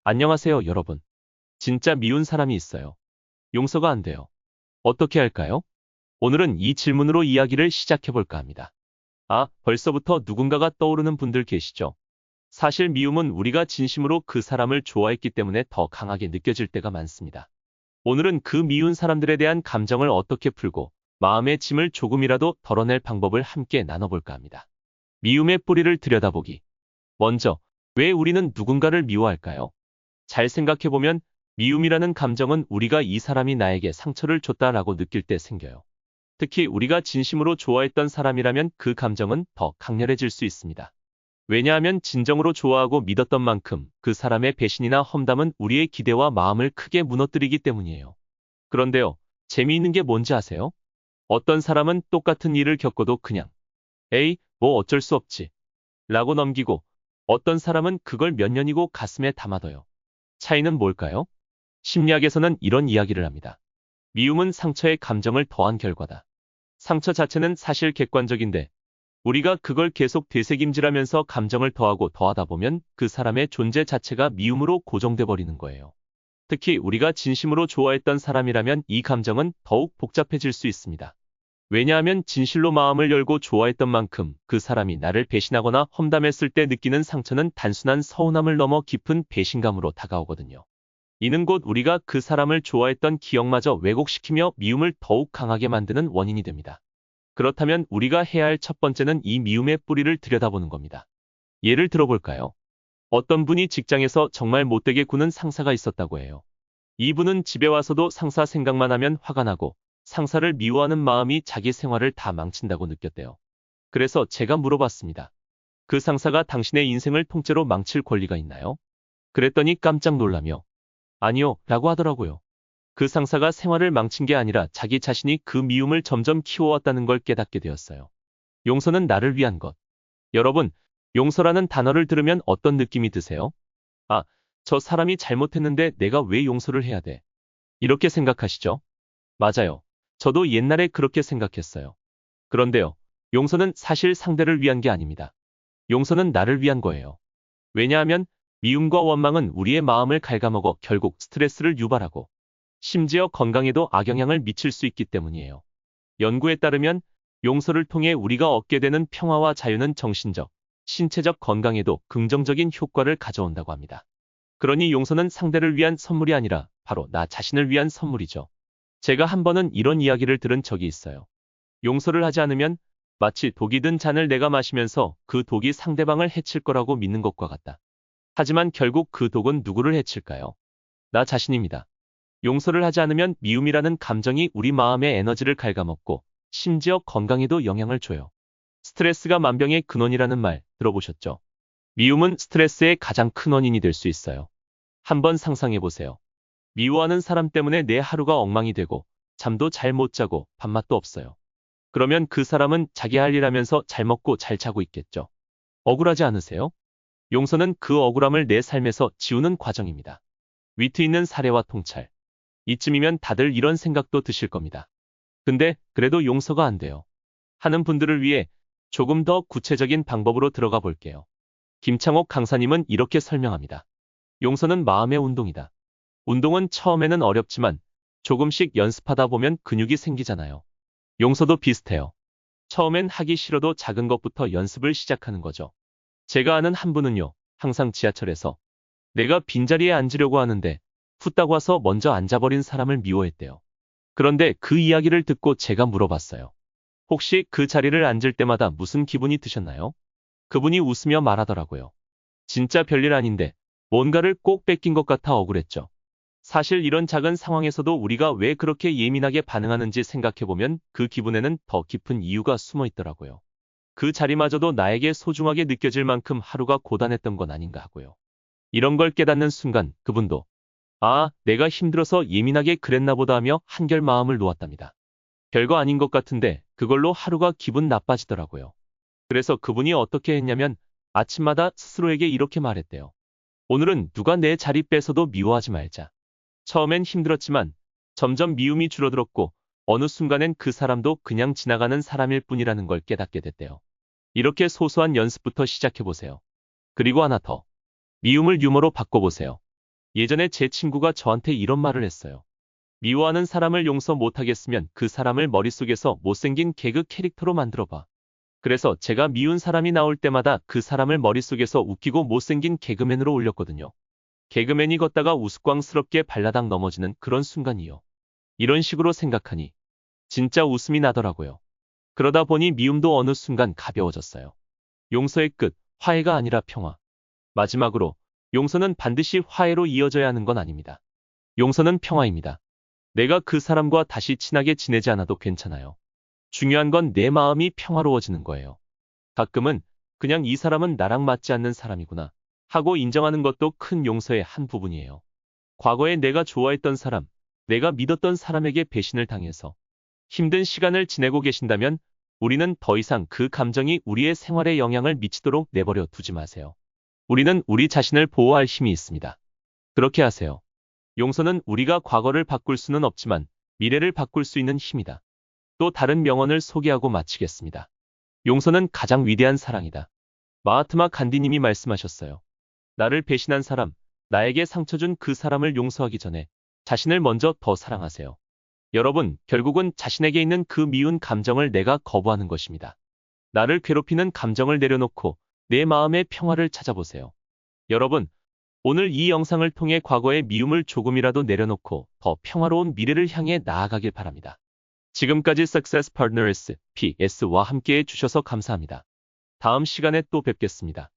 안녕하세요, 여러분. 진짜 미운 사람이 있어요. 용서가 안 돼요. 어떻게 할까요? 오늘은 이 질문으로 이야기를 시작해볼까 합니다. 벌써부터 누군가가 떠오르는 분들 계시죠? 사실 미움은 우리가 진심으로 그 사람을 좋아했기 때문에 더 강하게 느껴질 때가 많습니다. 오늘은 그 미운 사람들에 대한 감정을 어떻게 풀고 마음의 짐을 조금이라도 덜어낼 방법을 함께 나눠볼까 합니다. 미움의 뿌리를 들여다보기. 먼저, 왜 우리는 누군가를 미워할까요? 잘 생각해보면 미움이라는 감정은 우리가 이 사람이 나에게 상처를 줬다라고 느낄 때 생겨요. 특히 우리가 진심으로 좋아했던 사람이라면 그 감정은 더 강렬해질 수 있습니다. 왜냐하면 진정으로 좋아하고 믿었던 만큼 그 사람의 배신이나 험담은 우리의 기대와 마음을 크게 무너뜨리기 때문이에요. 그런데요, 재미있는 게 뭔지 아세요? 어떤 사람은 똑같은 일을 겪어도 그냥 에이, 뭐 어쩔 수 없지 라고 넘기고, 어떤 사람은 그걸 몇 년이고 가슴에 담아둬요. 차이는 뭘까요? 심리학에서는 이런 이야기를 합니다. 미움은 상처의 감정을 더한 결과다. 상처 자체는 사실 객관적인데 우리가 그걸 계속 되새김질하면서 감정을 더하고 더하다 보면 그 사람의 존재 자체가 미움으로 고정돼 버리는 거예요. 특히 우리가 진심으로 좋아했던 사람이라면 이 감정은 더욱 복잡해질 수 있습니다. 왜냐하면 진실로 마음을 열고 좋아했던 만큼 그 사람이 나를 배신하거나 험담했을 때 느끼는 상처는 단순한 서운함을 넘어 깊은 배신감으로 다가오거든요. 이는 곧 우리가 그 사람을 좋아했던 기억마저 왜곡시키며 미움을 더욱 강하게 만드는 원인이 됩니다. 그렇다면 우리가 해야 할 첫 번째는 이 미움의 뿌리를 들여다보는 겁니다. 예를 들어볼까요? 어떤 분이 직장에서 정말 못되게 구는 상사가 있었다고 해요. 이분은 집에 와서도 상사 생각만 하면 화가 나고 상사를 미워하는 마음이 자기 생활을 다 망친다고 느꼈대요. 그래서 제가 물어봤습니다. 그 상사가 당신의 인생을 통째로 망칠 권리가 있나요? 그랬더니 깜짝 놀라며 아니요, 라고 하더라고요. 그 상사가 생활을 망친 게 아니라 자기 자신이 그 미움을 점점 키워왔다는 걸 깨닫게 되었어요. 용서는 나를 위한 것. 여러분, 용서라는 단어를 들으면 어떤 느낌이 드세요? 아, 저 사람이 잘못했는데 내가 왜 용서를 해야 돼? 이렇게 생각하시죠? 맞아요. 저도 옛날에 그렇게 생각했어요. 그런데요, 용서는 사실 상대를 위한 게 아닙니다. 용서는 나를 위한 거예요. 왜냐하면 미움과 원망은 우리의 마음을 갉아먹어 결국 스트레스를 유발하고 심지어 건강에도 악영향을 미칠 수 있기 때문이에요. 연구에 따르면 용서를 통해 우리가 얻게 되는 평화와 자유는 정신적, 신체적 건강에도 긍정적인 효과를 가져온다고 합니다. 그러니 용서는 상대를 위한 선물이 아니라 바로 나 자신을 위한 선물이죠. 제가 한 번은 이런 이야기를 들은 적이 있어요. 용서를 하지 않으면 마치 독이 든 잔을 내가 마시면서 그 독이 상대방을 해칠 거라고 믿는 것과 같다. 하지만 결국 그 독은 누구를 해칠까요? 나 자신입니다. 용서를 하지 않으면 미움이라는 감정이 우리 마음의 에너지를 갉아먹고 심지어 건강에도 영향을 줘요. 스트레스가 만병의 근원이라는 말 들어보셨죠? 미움은 스트레스의 가장 큰 원인이 될 수 있어요. 한번 상상해 보세요. 미워하는 사람 때문에 내 하루가 엉망이 되고 잠도 잘 못 자고 밥맛도 없어요. 그러면 그 사람은 자기 할 일 하면서 잘 먹고 잘 자고 있겠죠. 억울하지 않으세요? 용서는 그 억울함을 내 삶에서 지우는 과정입니다. 위트 있는 사례와 통찰. 이쯤이면 다들 이런 생각도 드실 겁니다. 근데 그래도 용서가 안 돼요. 하는 분들을 위해 조금 더 구체적인 방법으로 들어가 볼게요. 김창옥 강사님은 이렇게 설명합니다. 용서는 마음의 운동이다. 운동은 처음에는 어렵지만 조금씩 연습하다 보면 근육이 생기잖아요. 용서도 비슷해요. 처음엔 하기 싫어도 작은 것부터 연습을 시작하는 거죠. 제가 아는 한 분은요, 항상 지하철에서 내가 빈자리에 앉으려고 하는데 후딱 와서 먼저 앉아버린 사람을 미워했대요. 그런데 그 이야기를 듣고 제가 물어봤어요. 혹시 그 자리를 앉을 때마다 무슨 기분이 드셨나요? 그분이 웃으며 말하더라고요. 진짜 별일 아닌데 뭔가를 꼭 뺏긴 것 같아 억울했죠. 사실 이런 작은 상황에서도 우리가 왜 그렇게 예민하게 반응하는지 생각해보면 그 기분에는 더 깊은 이유가 숨어 있더라고요. 그 자리마저도 나에게 소중하게 느껴질 만큼 하루가 고단했던 건 아닌가 하고요. 이런 걸 깨닫는 순간 그분도 내가 힘들어서 예민하게 그랬나 보다 하며 한결 마음을 놓았답니다. 별거 아닌 것 같은데 그걸로 하루가 기분 나빠지더라고요. 그래서 그분이 어떻게 했냐면 아침마다 스스로에게 이렇게 말했대요. 오늘은 누가 내 자리 뺏어도 미워하지 말자. 처음엔 힘들었지만 점점 미움이 줄어들었고 어느 순간엔 그 사람도 그냥 지나가는 사람일 뿐이라는 걸 깨닫게 됐대요. 이렇게 소소한 연습부터 시작해보세요. 그리고 하나 더. 미움을 유머로 바꿔보세요. 예전에 제 친구가 저한테 이런 말을 했어요. 미워하는 사람을 용서 못하겠으면 그 사람을 머릿속에서 못생긴 개그 캐릭터로 만들어봐. 그래서 제가 미운 사람이 나올 때마다 그 사람을 머릿속에서 웃기고 못생긴 개그맨으로 올렸거든요. 개그맨이 걷다가 우스꽝스럽게 발라당 넘어지는 그런 순간이요. 이런 식으로 생각하니 진짜 웃음이 나더라고요. 그러다 보니 미움도 어느 순간 가벼워졌어요. 용서의 끝, 화해가 아니라 평화. 마지막으로, 용서는 반드시 화해로 이어져야 하는 건 아닙니다. 용서는 평화입니다. 내가 그 사람과 다시 친하게 지내지 않아도 괜찮아요. 중요한 건 내 마음이 평화로워지는 거예요. 가끔은 그냥 이 사람은 나랑 맞지 않는 사람이구나 하고 인정하는 것도 큰 용서의 한 부분이에요. 과거에 내가 좋아했던 사람, 내가 믿었던 사람에게 배신을 당해서 힘든 시간을 지내고 계신다면 우리는 더 이상 그 감정이 우리의 생활에 영향을 미치도록 내버려 두지 마세요. 우리는 우리 자신을 보호할 힘이 있습니다. 그렇게 하세요. 용서는 우리가 과거를 바꿀 수는 없지만 미래를 바꿀 수 있는 힘이다. 또 다른 명언을 소개하고 마치겠습니다. 용서는 가장 위대한 사랑이다. 마하트마 간디님이 말씀하셨어요. 나를 배신한 사람, 나에게 상처 준 그 사람을 용서하기 전에 자신을 먼저 더 사랑하세요. 여러분, 결국은 자신에게 있는 그 미운 감정을 내가 거부하는 것입니다. 나를 괴롭히는 감정을 내려놓고 내 마음의 평화를 찾아보세요. 여러분, 오늘 이 영상을 통해 과거의 미움을 조금이라도 내려놓고 더 평화로운 미래를 향해 나아가길 바랍니다. 지금까지 Success Partners PS와 함께해 주셔서 감사합니다. 다음 시간에 또 뵙겠습니다.